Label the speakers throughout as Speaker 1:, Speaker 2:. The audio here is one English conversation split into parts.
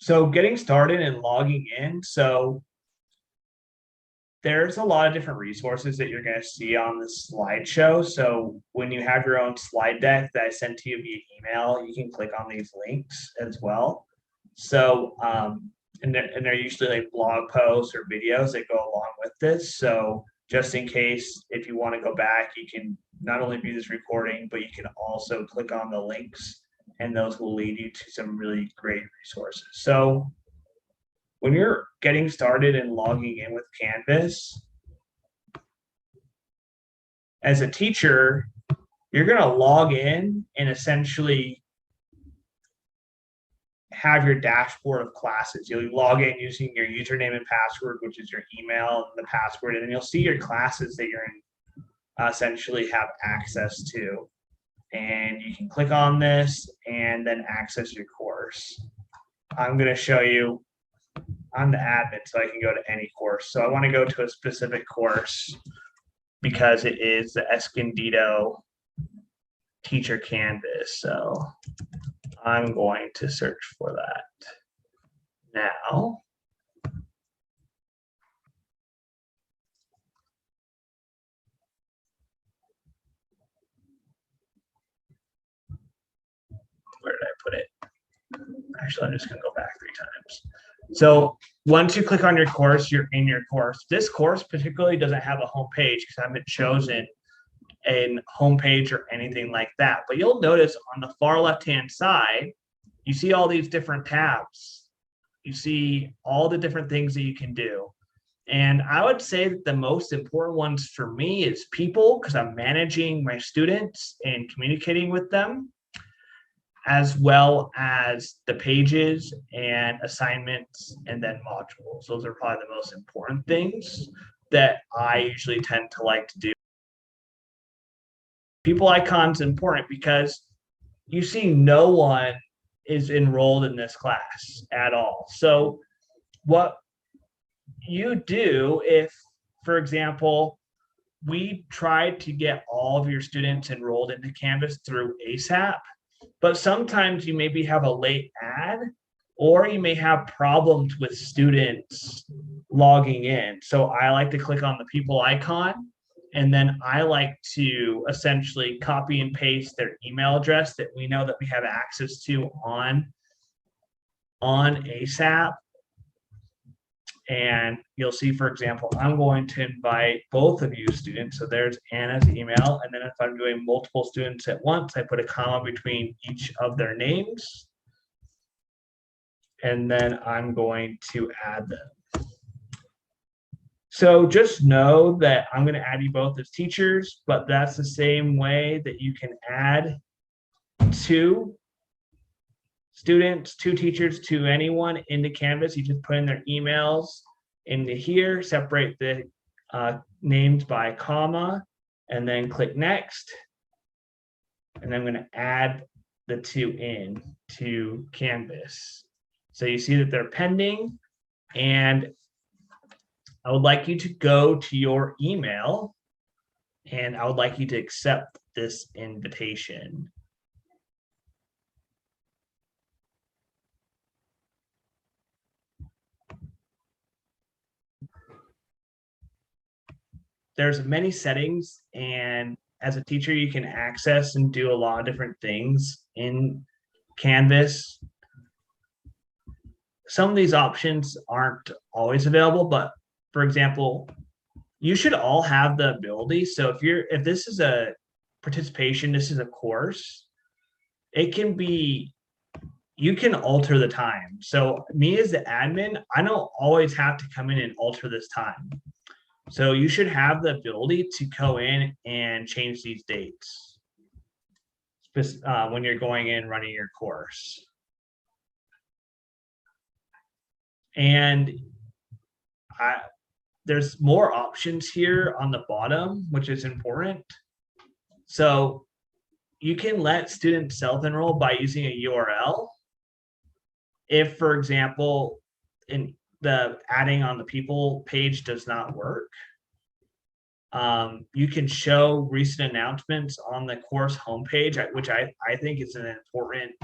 Speaker 1: So getting started and logging in. So there's a lot of different resources that you're going to see on this slideshow. So when you have your own slide deck that I sent to you via email, you can click on these links as well. So, and they're usually like blog posts or videos that go along with this. So just in case, if you want to go back, you can not only view this recording, but you can also click on the links and those will lead you to some really great resources. So when you're getting started and logging in with Canvas, as a teacher, you're going to log in and essentially have your dashboard of classes. You'll log in using your username and password, which is your email and the password, and then you'll see your classes that you're in, essentially have access to. And you can click on this and then access your course. I'm going to show you, I'm the admin, so I can go to any course. So I want to go to a specific course because it is the Escondido Teacher Canvas. So I'm going to search for that now. Where did I put it? Actually, I'm just going to go back 3 times. So once you click on your course, you're in your course. This course particularly doesn't have a home page because I haven't chosen a home page or anything like that. But you'll notice on the far left-hand side, you see all these different tabs. You see all the different things that you can do. And I would say that the most important ones for me is people, because I'm managing my students and communicating with them, as well as the pages and assignments and then modules. Those are probably the most important things that I usually tend to like to do. People icons important because you see no one is enrolled in this class at all. So what you do if, for example, we tried to get all of your students enrolled into Canvas through ASAP, but sometimes you maybe have a late add or you may have problems with students logging in. So I like to click on the people icon, and then I like to essentially copy and paste their email address that we know that we have access to on ASAP. And you'll see, for example, I'm going to invite both of you students. So there's Anna's email. And then if I'm doing multiple students at once, I put a comma between each of their names. And then I'm going to add them. So just know that I'm going to add you both as teachers, but that's the same way that you can add 2 students, 2 teachers to anyone into Canvas. You just put in their emails into here, separate the names by comma, and then click next. And I'm going to add the 2 in to Canvas. So you see that they're pending, and I would like you to go to your email and I would like you to accept this invitation. There's many settings, and as a teacher, you can access and do a lot of different things in Canvas. Some of these options aren't always available, but for example, you should all have the ability. So if this is a participation, this is a course, it can be, you can alter the time. So me as the admin, I don't always have to come in and alter this time. So you should have the ability to go in and change these dates when you're going in running your course. And there's more options here on the bottom, which is important. So you can let students self-enroll by using a URL. If, for example, in the adding on the people page does not work, you can show recent announcements on the course homepage, which I think is an important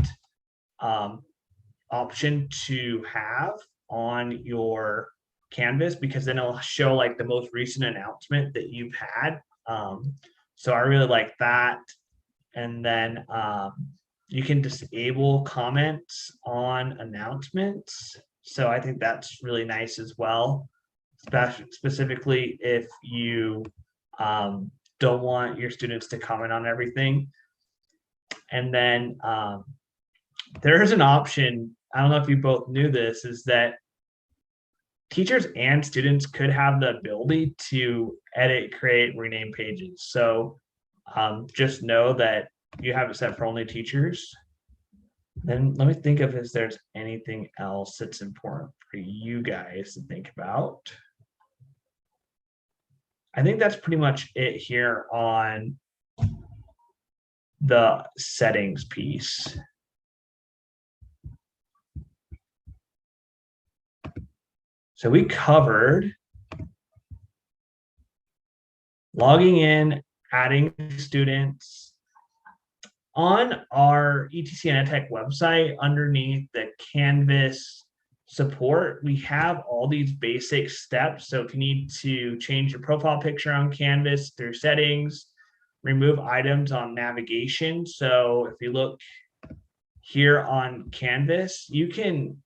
Speaker 1: option to have on your Canvas, because then it'll show like the most recent announcement that you've had. So I really like that. And then you can disable comments on announcements. So I think that's really nice as well, specifically if you don't want your students to comment on everything. And then there is an option, I don't know if you both knew this, is that teachers and students could have the ability to edit, create, rename pages. So just know that you have it set for only teachers. Then let me think of if there's anything else that's important for you guys to think about. I think that's pretty much it here on the settings piece. So we covered logging in, adding students. On our ETCN EdTech website, underneath the Canvas support, we have all these basic steps. So if you need to change your profile picture on Canvas through settings, remove items on navigation. So if you look here on Canvas, you can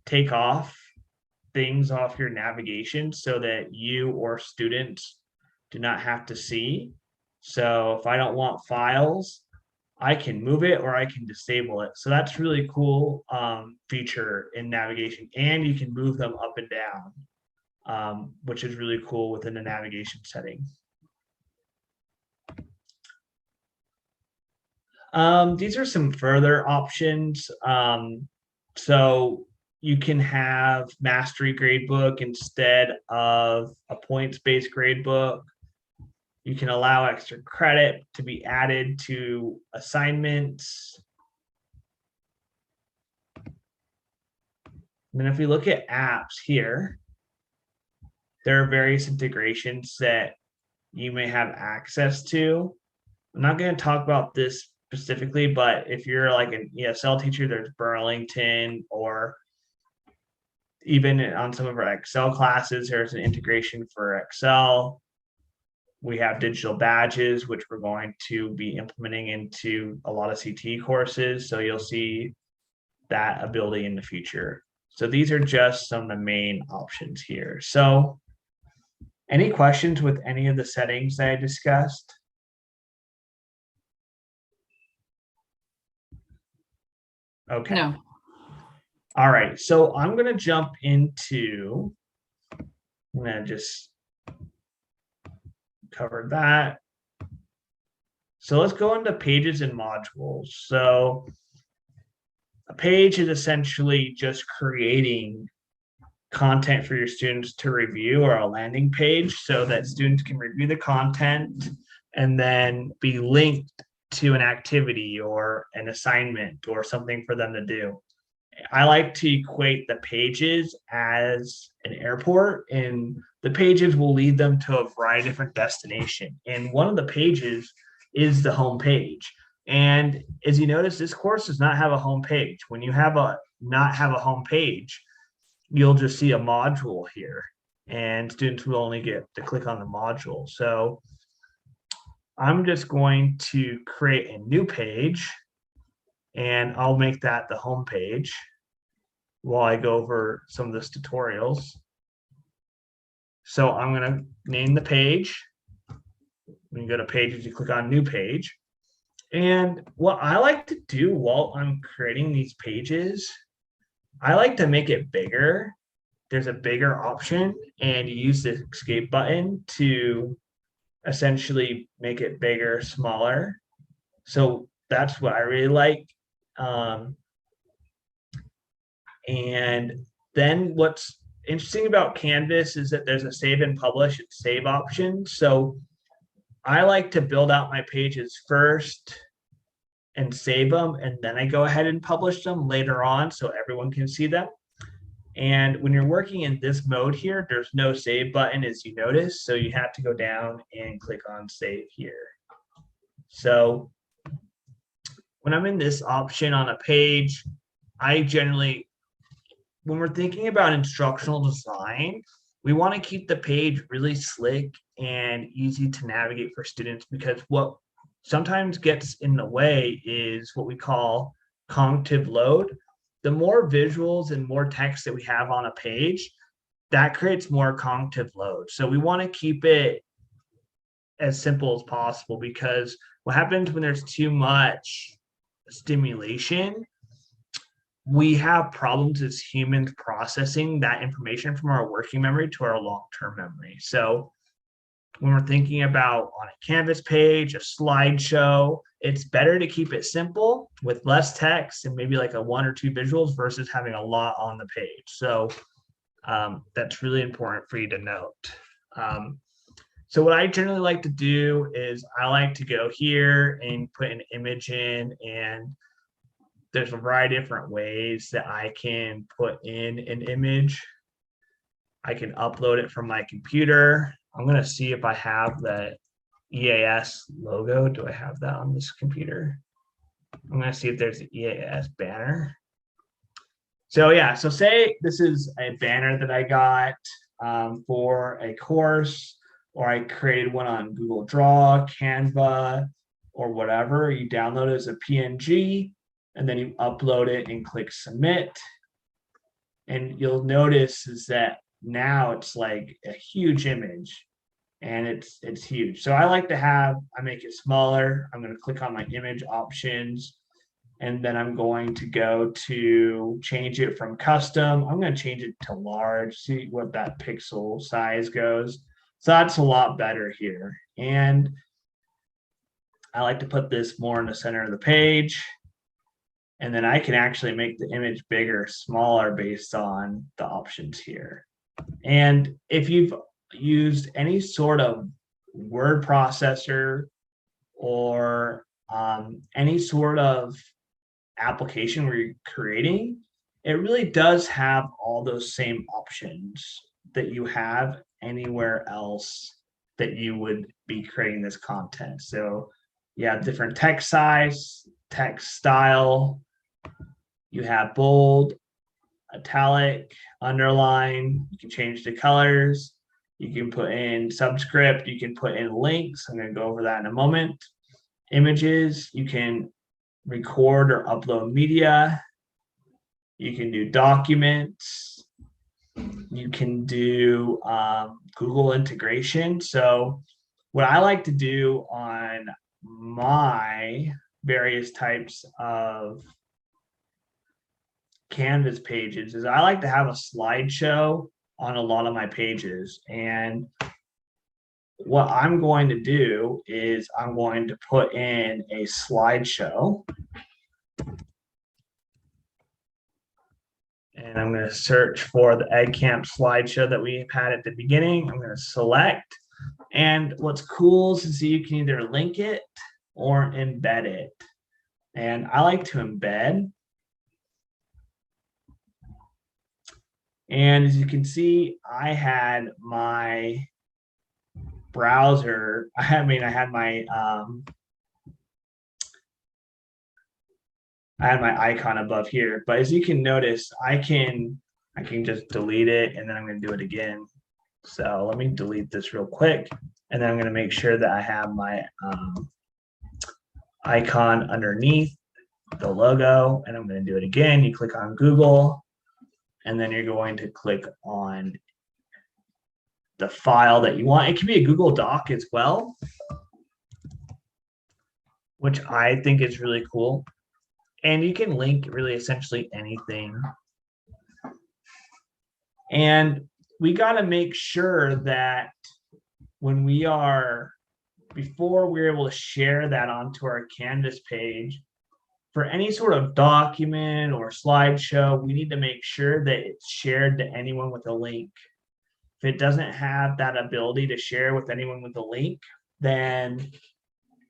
Speaker 1: take off things off your navigation so that you or students do not have to see. So if I don't want files, I can move it or I can disable it. So that's really cool feature in navigation, and you can move them up and down, which is really cool within the navigation setting. These are some further options. So you can have mastery gradebook instead of a points-based gradebook. You can allow extra credit to be added to assignments. And then if we look at apps here, there are various integrations that you may have access to. I'm not going to talk about this specifically, but if you're like an ESL teacher, there's Burlington, or even on some of our Excel classes, there's an integration for Excel. We have digital badges, which we're going to be implementing into a lot of CT courses. So you'll see that ability in the future. So these are just some of the main options here. So any questions with any of the settings that I discussed? Okay.
Speaker 2: No.
Speaker 1: All right. So I'm going to jump into, I'm going to just cover that. So let's go into pages and modules. So a page is essentially just creating content for your students to review, or a landing page, so that students can review the content and then be linked to an activity or an assignment or something for them to do. I like to equate the pages as an airport, and the pages will lead them to a variety of different destinations. And one of the pages is the home page. And as you notice, this course does not have a home page. When you not have a home page, you'll just see a module here, and students will only get to click on the module. So I'm just going to create a new page, and I'll make that the home page while I go over some of this tutorials. So I'm going to name the page. When you go to pages, you click on new page. And what I like to do while I'm creating these pages, I like to make it bigger. There's a bigger option, and you use the escape button to essentially make it bigger, smaller. So that's what I really like. And then what's interesting about Canvas is that there's a save and publish and save option. So I like to build out my pages first and save them, and then I go ahead and publish them later on so everyone can see them. And when you're working in this mode here, there's no save button, as you notice. So you have to go down and click on save here. So when I'm in this option on a page, I generally, when we're thinking about instructional design, we want to keep the page really slick and easy to navigate for students, because what sometimes gets in the way is what we call cognitive load. The more visuals and more text that we have on a page, that creates more cognitive load. So we want to keep it as simple as possible, because what happens when there's too much stimulation, we have problems as humans processing that information from our working memory to our long-term memory. So when we're thinking about on a Canvas page, a slideshow, it's better to keep it simple with less text and maybe like a 1 or 2 visuals versus having a lot on the page. So that's really important for you to note. So what I generally like to do is I like to go here and put an image in, and there's a variety of different ways that I can put in an image. I can upload it from my computer. I'm going to see if I have the EAS logo. Do I have that on this computer? I'm going to see if there's an EAS banner. So yeah, so say this is a banner that I got for a course, or I created one on Google Draw, Canva, or whatever. You download it as a PNG, and then you upload it and click submit. And you'll notice is that now it's like a huge image, and it's huge. So I like to I make it smaller. I'm going to click on my image options, and then I'm going to go to change it from custom. I'm going to change it to large, see what that pixel size goes. So that's a lot better here. And I like to put this more in the center of the page. And then I can actually make the image bigger, smaller based on the options here. And if you've used any sort of word processor or any sort of application where you're creating, it really does have all those same options that you have anywhere else that you would be creating this content. So you have different text size, text style, you have bold, italic, underline, you can change the colors, you can put in subscript, you can put in links. I'm going to go over that in a moment. Images, you can record or upload media, you can do documents, you can do Google integration. So what I like to do on my various types of Canvas pages is I like to have a slideshow on a lot of my pages. And what I'm going to do is I'm going to put in a slideshow. And I'm going to search for the Egg Camp slideshow that we had at the beginning. I'm going to select. And what's cool is you can either link it or embed it. And I like to embed. And as you can see, I had my browser. I had my icon above here, but as you can notice, I can just delete it, and then I'm going to do it again. So let me delete this real quick, and then I'm going to make sure that I have my icon underneath the logo, and I'm going to do it again. You click on Google, and then you're going to click on the file that you want. It can be a Google Doc as well, which I think is really cool. And you can link really essentially anything. And we got to make sure that when before we're able to share that onto our Canvas page, for any sort of document or slideshow, we need to make sure that it's shared to anyone with a link. If it doesn't have that ability to share with anyone with a link, then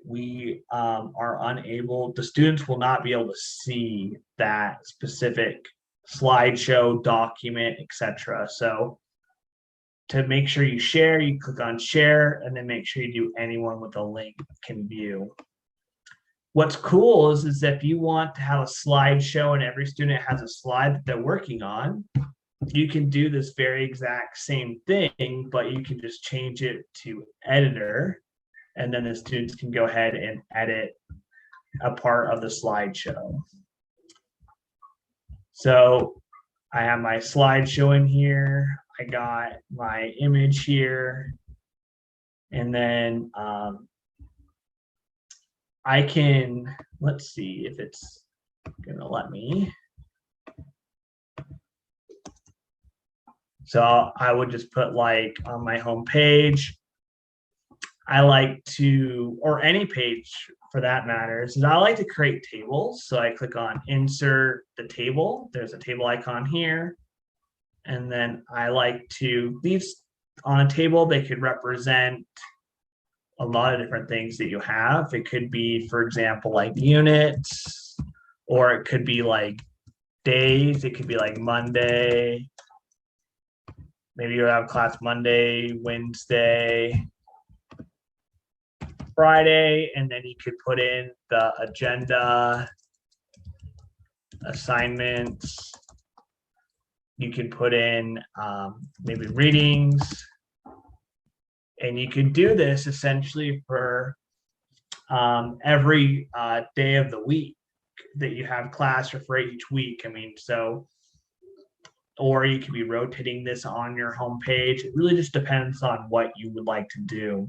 Speaker 1: we are unable, the students will not be able to see that specific slideshow, document, etc. So to make sure you share, you click on share, and then make sure you do anyone with a link can view. What's cool is if you want to have a slideshow and every student has a slide that they're working on, you can do this very exact same thing, but you can just change it to editor, and then the students can go ahead and edit a part of the slideshow. So I have my slideshow in here. I got my image here. And then I can, let's see if it's gonna let me. So I would just put like on my home page, I like to, or any page for that matter, is I like to create tables. So I click on insert the table. There's a table icon here. And then I like to, these on a table, they could represent a lot of different things that you have. It could be, for example, like units, or it could be like days. It could be like Monday. Maybe you have class Monday, Wednesday, Friday, and then you could put in the agenda, assignments. You can put in maybe readings, and you can do this essentially for every day of the week that you have class, or for each week. I mean, so, or you could be rotating this on your home page. It really just depends on what you would like to do.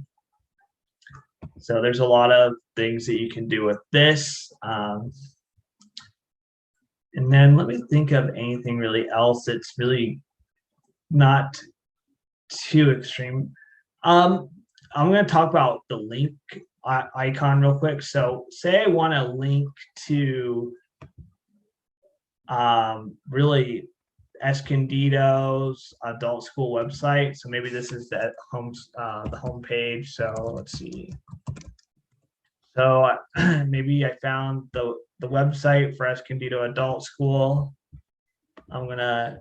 Speaker 1: So there's a lot of things that you can do with this. And then let me think of anything really else that's really not too extreme. I'm going to talk about the link icon real quick. So say I want to link to really Escondido's adult school website. So maybe this is the home page. So let's see. So maybe I found the website for Escondido Adult School. I'm gonna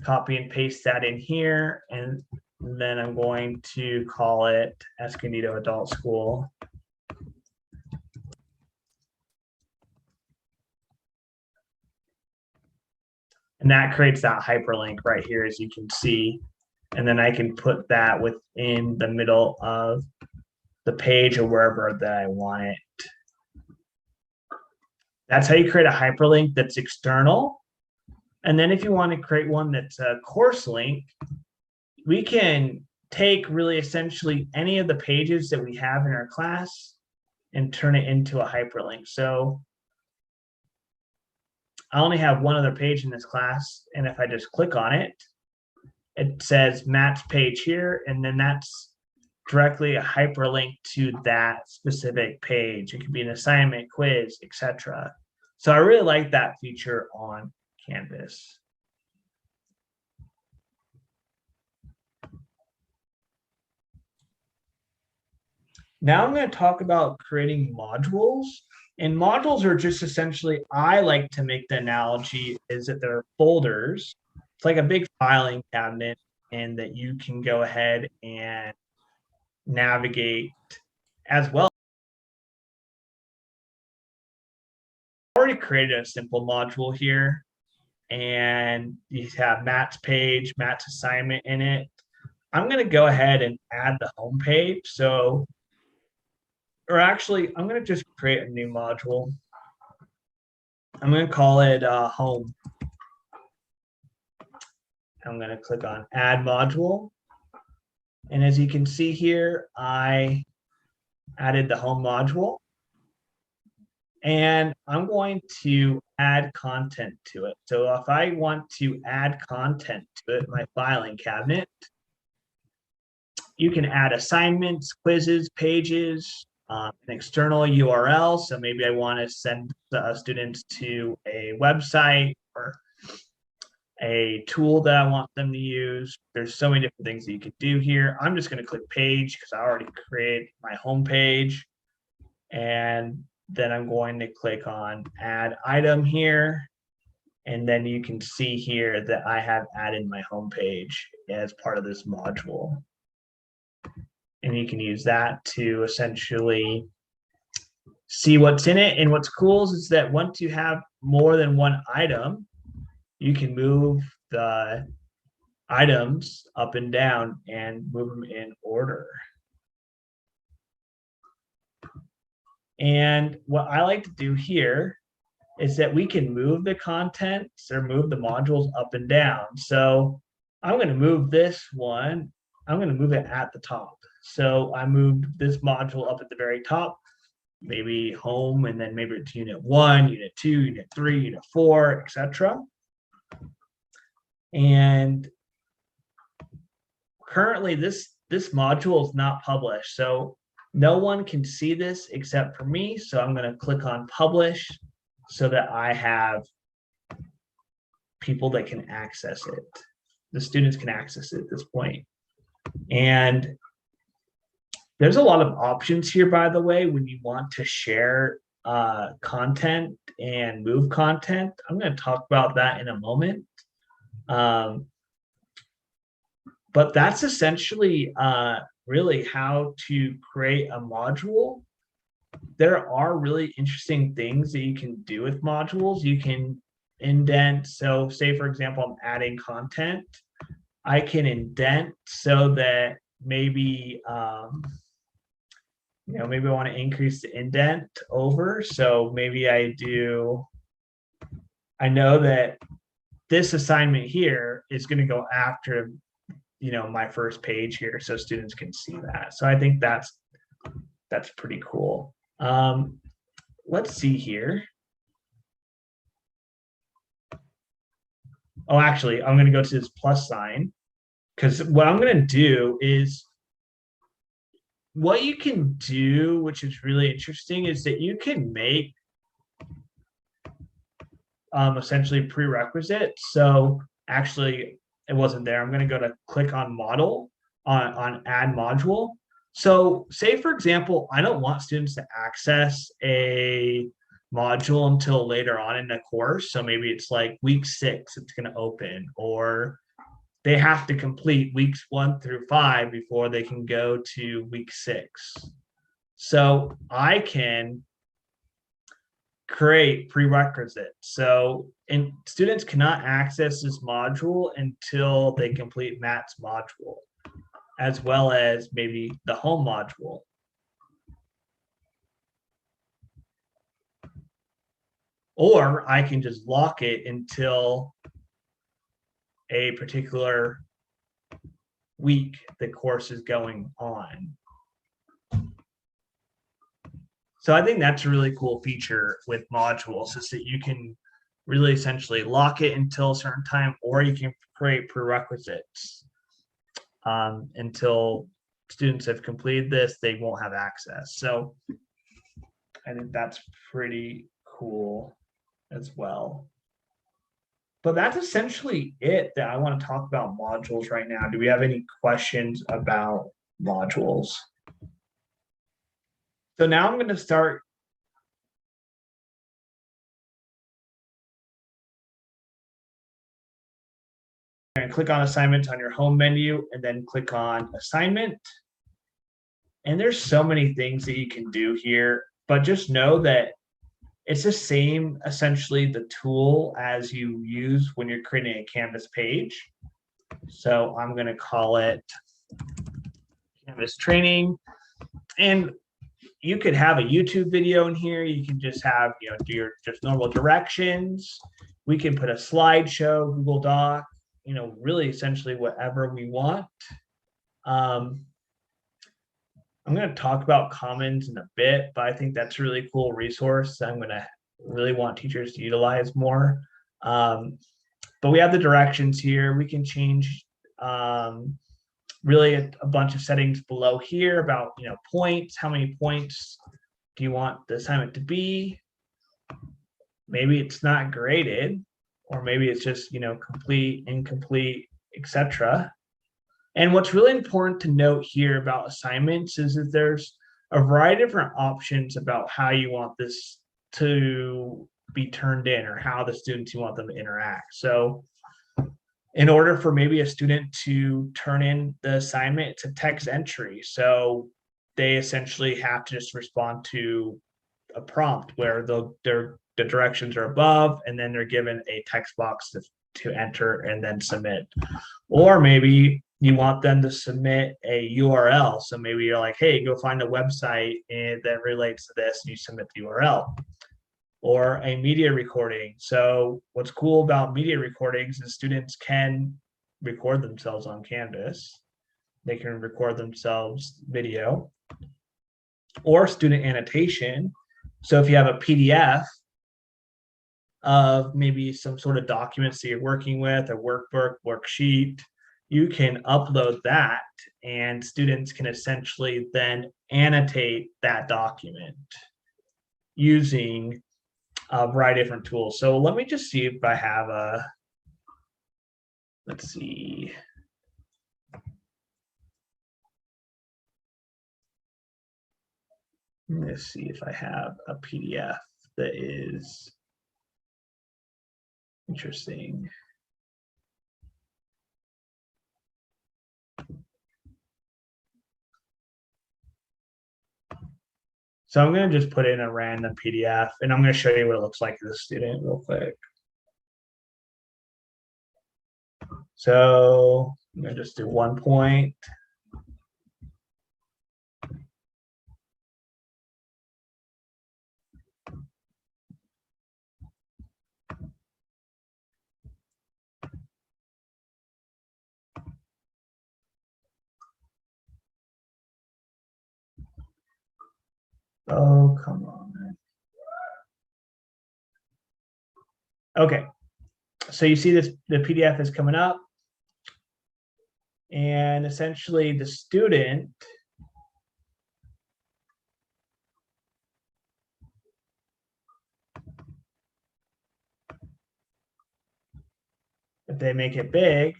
Speaker 1: copy and paste that in here, and then I'm going to call it Escondido Adult School. And that creates that hyperlink right here, as you can see. And then I can put that within the middle of the page or wherever that I want it. That's how you create a hyperlink that's external. And then if you want to create one that's a course link, we can take really essentially any of the pages that we have in our class and turn it into a hyperlink. So I only have one other page in this class, and if I just click on it, it says Matt's page here, and then that's directly a hyperlink to that specific page. It could be an assignment, quiz, etc. So I really like that feature on Canvas. Now I'm going to talk about creating modules. And modules are just essentially, I like to make the analogy is that they're folders. It's like a big filing cabinet, and that you can go ahead and navigate as well. I already created a simple module here, and you have Matt's page, Matt's assignment in it. I'm going to go ahead and add the home page. So, or actually, I'm going to just create a new module. I'm going to call it home. I'm going to click on add module. And as you can see here, I added the home module. And I'm going to add content to it. So if I want to add content to it, my filing cabinet, you can add assignments, quizzes, pages, an external URL. So maybe I want to send students to a website or a tool that I want them to use. There's so many different things that you could do here. I'm just going to click page because I already created my home page. And then I'm going to click on add item here. And then you can see here that I have added my home page as part of this module. And you can use that to essentially see what's in it. And what's cool is that once you have more than one item, you can move the items up and down and move them in order. And what I like to do here is that we can move the contents or move the modules up and down. So I'm going to move this one. I'm going to move it at the top. So I moved this module up at the very top, maybe home, and then maybe it's unit 1, unit 2, unit 3, unit 4, etc. And currently this module is not published. So no one can see this except for me. So I'm going to click on publish so that I have people that can access it. The students can access it at this point. And there's a lot of options here, by the way, when you want to share content and move content. I'm going to talk about that in a moment. But that's essentially really how to create a module. There are really interesting things that you can do with modules. You can indent. So say, for example, I'm adding content. I can indent so that maybe, maybe I want to increase the indent over. So maybe I know that this assignment here is going to go after, my first page here, so students can see that. So I think that's pretty cool. Let's see here. Oh, actually, I'm going to go to this plus sign, because what I'm going to do is, what you can do, which is really interesting, is that you can make essentially prerequisites. So actually, it wasn't there. I'm going to go to click on model on add module. So say, for example, I don't want students to access a module until later on in the course. So maybe it's like week 6, it's going to open, or they have to complete weeks 1 through 5 before they can go to week 6. So I can create prerequisites. So, and students cannot access this module until they complete Matt's module, as well as maybe the home module. Or I can just lock it until a particular week the course is going on. So I think that's a really cool feature with modules, is that you can really essentially lock it until a certain time, or you can create prerequisites until students have completed this, they won't have access. So I think that's pretty cool as well. But that's essentially it that I want to talk about modules right now. Do we have any questions about modules? So now I'm going to start. And click on assignments on your home menu, and then click on assignment. And there's so many things that you can do here, but just know that it's the same, essentially, the tool as you use when you're creating a Canvas page. So I'm going to call it Canvas training. And you could have a YouTube video in here. You can just have, do your just normal directions. We can put a slideshow, Google Doc, really essentially whatever we want. I'm going to talk about Commons in a bit, but I think that's a really cool resource I'm going to really want teachers to utilize more. But we have the directions here. We can change really a bunch of settings below here about, points. How many points do you want the assignment to be? Maybe it's not graded, or maybe it's just, complete, incomplete, etc. And what's really important to note here about assignments is that there's a variety of different options about how you want this to be turned in, or how the students you want them to interact. So in order for maybe a student to turn in the assignment, it's a text entry. So they essentially have to just respond to a prompt where the directions are above, and then they're given a text box to enter and then submit. Or maybe you want them to submit a URL. So maybe you're like, hey, go find a website that relates to this, and you submit the URL. Or a media recording. So what's cool about media recordings is students can record themselves on Canvas. They can record themselves video. Or student annotation. So if you have a PDF of maybe some sort of documents that you're working with, a workbook, worksheet, you can upload that, and students can essentially then annotate that document using a variety of different tools. So let me just see if I have a, let's see. Let's see if I have a PDF that is interesting. So I'm going to just put in a random PDF, and I'm going to show you what it looks like as a student real quick. So I'm going to just do 1 point. Oh, come on. Okay, so you see this, the PDF is coming up, and essentially the student if they make it big,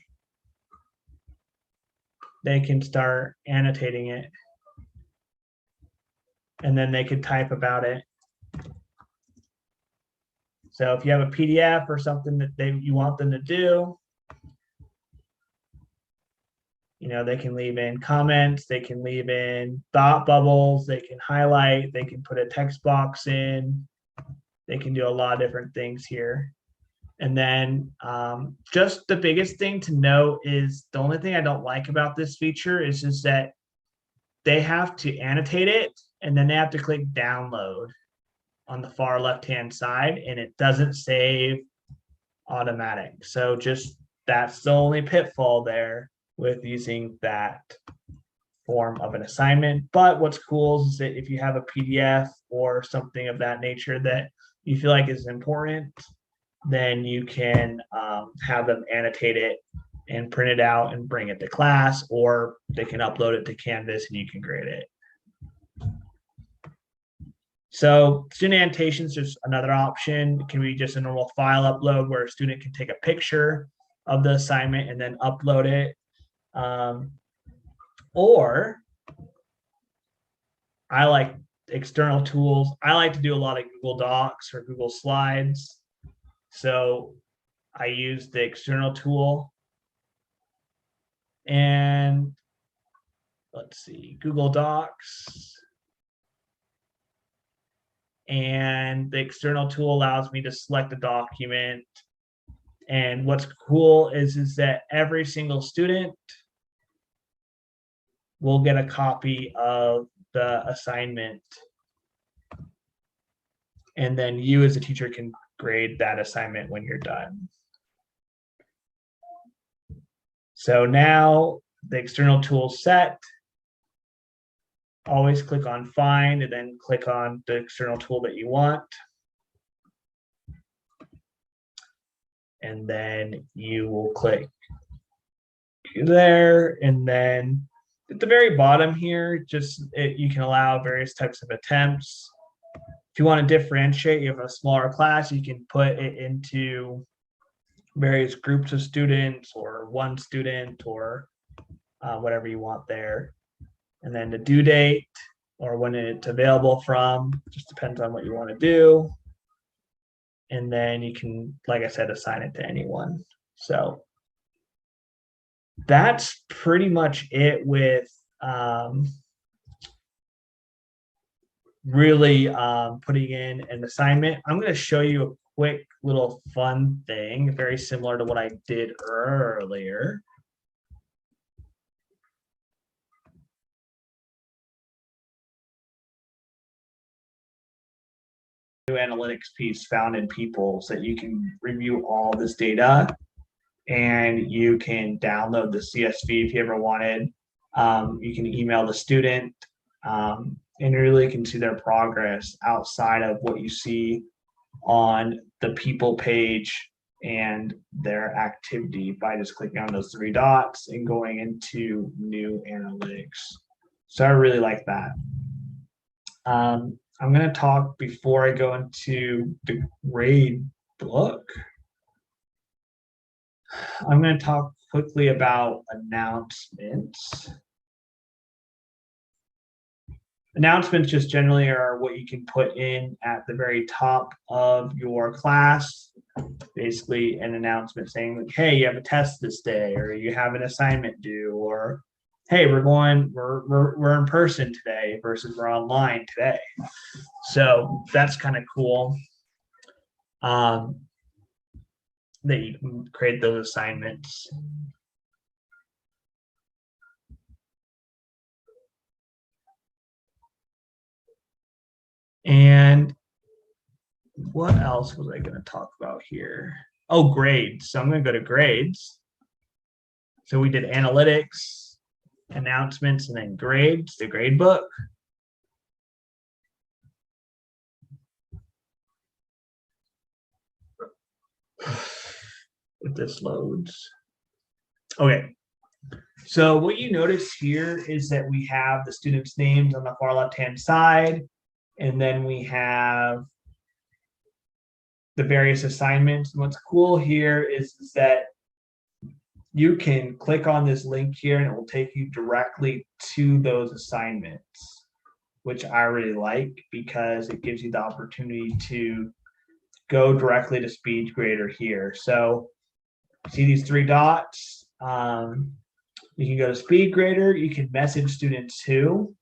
Speaker 1: they can start annotating it, and then they can type about it. So if you have a PDF or something that you want them to do, you know, they can leave in comments, they can leave in thought bubbles, they can highlight, they can put a text box in, they can do a lot of different things here. And then just the biggest thing to note is the only thing I don't like about this feature is just that they have to annotate it, and then they have to click download on the far left-hand side, and it doesn't save automatic. So just that's the only pitfall there with using that form of an assignment. But what's cool is that if you have a PDF or something of that nature that you feel like is important, then you can have them annotate it and print it out and bring it to class, or they can upload it to Canvas and you can grade it. So student annotation is just another option. It can be just a normal file upload where a student can take a picture of the assignment and then upload it. Or I like external tools. I like to do a lot of Google Docs or Google Slides. So I use the external tool. And let's see, Google Docs. And the external tool allows me to select a document. And what's cool is that every single student will get a copy of the assignment. And then you as a teacher can grade that assignment when you're done. So now the external tool set. Always click on find and then click on the external tool that you want. And then you will click there, and then at the very bottom here, you can allow various types of attempts. If you want to differentiate, you have a smaller class, you can put it into various groups of students or one student or whatever you want there. And then the due date or when it's available from, just depends on what you want to do. And then you can, like I said, assign it to anyone. So that's pretty much it with really putting in an assignment. I'm going to show you a quick little fun thing, very similar to what I did earlier. New analytics piece found in people so that you can review all this data and you can download the CSV if you ever wanted. You can email the student and you really can see their progress outside of what you see on the people page and their activity by just clicking on those three dots and going into new analytics. So I really like that. I'm going to talk before I go into the grade book. I'm going to talk quickly about announcements. Announcements just generally are what you can put in at the very top of your class. Basically an announcement saying like, hey, you have a test this day, or you have an assignment due, or hey, we're in person today versus we're online today. So that's kind of cool. That you can create those assignments. And what else was I going to talk about here? Oh, grades. So I'm going to go to grades. So we did analytics, announcements, and then grades, the grade book. If this loads. Okay. So what you notice here is that we have the students' names on the far left-hand side, and then we have the various assignments. And what's cool here is that you can click on this link here and it will take you directly to those assignments, which I really like because it gives you the opportunity to go directly to SpeedGrader here. So see these three dots? You can go to SpeedGrader. You can message students who.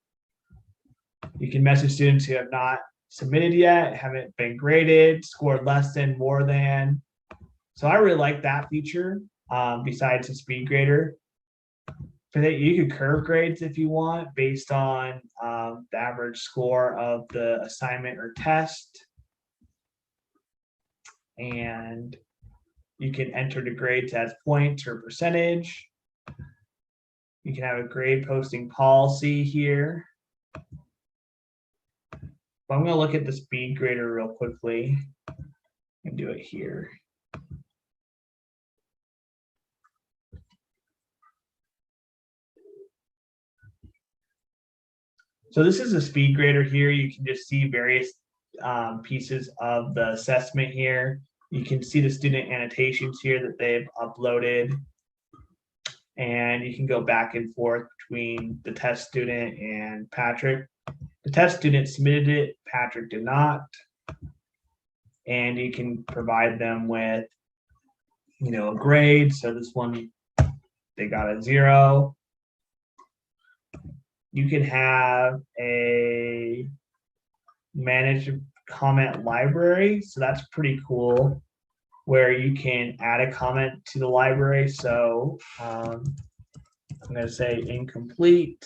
Speaker 1: You can message students who have not submitted yet, haven't been graded, scored less than, more than. So I really like that feature. Besides the SpeedGrader, you could curve grades if you want based on the average score of the assignment or test, and you can enter the grades as points or percentage. You can have a grade posting policy here. But I'm going to look at the SpeedGrader real quickly and do it here. So this is a SpeedGrader here. You can just see various pieces of the assessment here. You can see the student annotations here that they've uploaded. And you can go back and forth between the test student and Patrick. The test student submitted it, Patrick did not. And you can provide them with, a grade. So this one, they got a 0. You can have a managed comment library. So that's pretty cool, where you can add a comment to the library. So I'm going to say incomplete,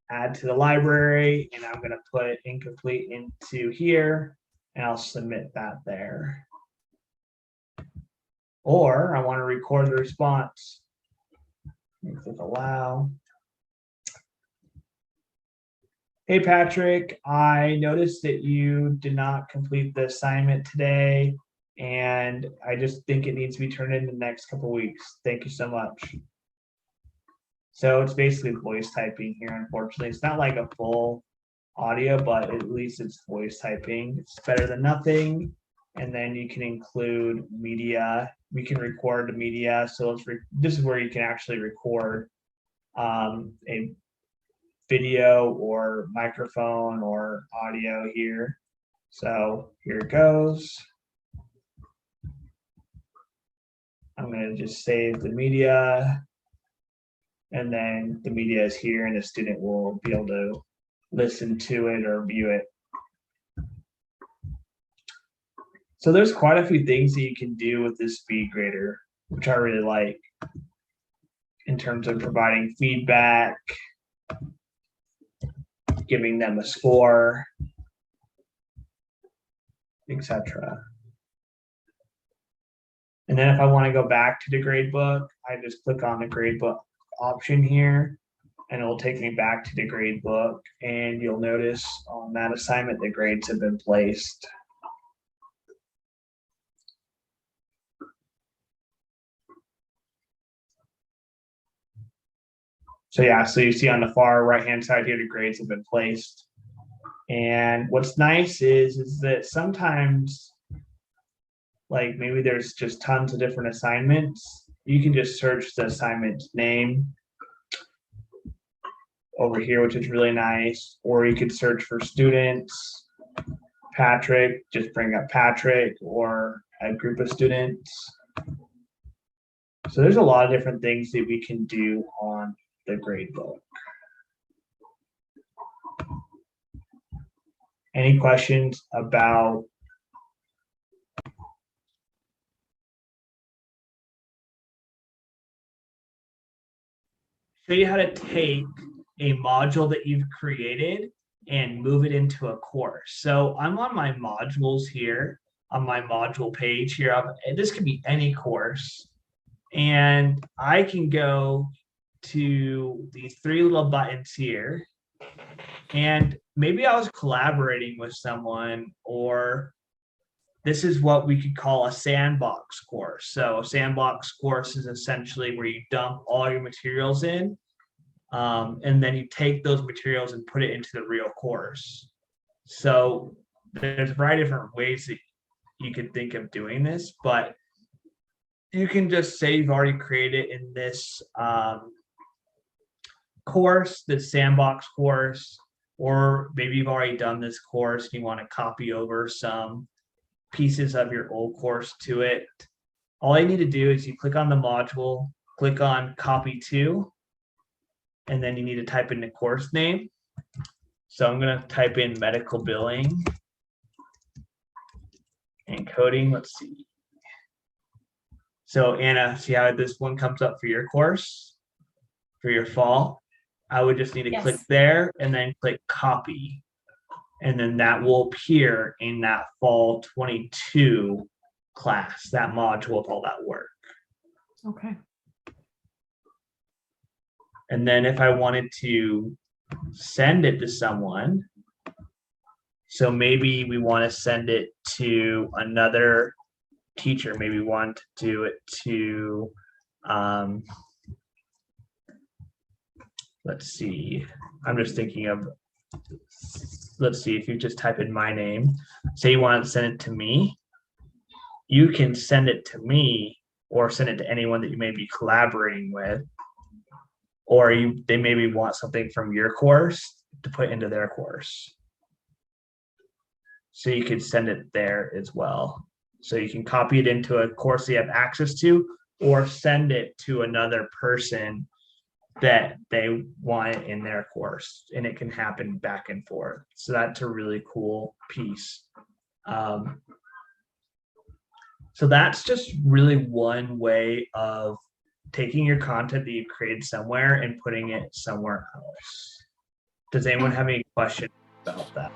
Speaker 1: add to the library, and I'm going to put incomplete into here, and I'll submit that there. Or I want to record the response. Click allow. Hey, Patrick, I noticed that you did not complete the assignment today, and I just think it needs to be turned in the next couple of weeks. Thank you so much. So it's basically voice typing here, unfortunately. It's not like a full audio, but at least it's voice typing. It's better than nothing. And then you can include media. We can record the media. So this is where you can actually record a video or microphone or audio here. So here it goes. I'm going to just save the media. And then the media is here and the student will be able to listen to it or view it. So there's quite a few things that you can do with this speed grader, which I really like, in terms of providing feedback, giving them a score, etc. And then if I want to go back to the gradebook, I just click on the gradebook option here, and it will take me back to the gradebook. And you'll notice on that assignment, the grades have been placed. So yeah, so you see on the far right-hand side here, the grades have been placed. And what's nice is that sometimes, like maybe there's just tons of different assignments. You can just search the assignment name over here, which is really nice. Or you could search for students, Patrick, just bring up Patrick or a group of students. So there's a lot of different things that we can do on the gradebook. Any questions about show you how to take a module that you've created and move it into a course. So I'm on my modules here, on my module page here. And this could be any course. And I can go to these three little buttons here. And maybe I was collaborating with someone, or this is what we could call a sandbox course. So a sandbox course is essentially where you dump all your materials in, and then you take those materials and put it into the real course. So there's a variety of different ways that you could think of doing this, but you can just say you've already created in this course, this sandbox course, or maybe you've already done this course and you want to copy over some pieces of your old course to it. All you need to do is you click on the module, click on copy to, and then you need to type in the course name. So I'm going to type in medical billing and coding. Let's see. So Anna, see how this one comes up for your course, for your fall? I would just need to click there and then click copy. And then that will appear in that fall 22 class, that module with all that work.
Speaker 2: Okay.
Speaker 1: And then if I wanted to send it to someone, so maybe we want to send it to another teacher, maybe we want to do it to, let's see, I'm just thinking of, let's see, if you just type in my name, say you want to send it to me, you can send it to me or send it to anyone that you may be collaborating with, or they maybe want something from your course to put into their course. So you could send it there as well. So you can copy it into a course you have access to, or send it to another person that they want it in their course, and it can happen back and forth. So that's a really cool piece. So that's just really one way of taking your content that you've created somewhere and putting it somewhere else. Does anyone have any questions about that?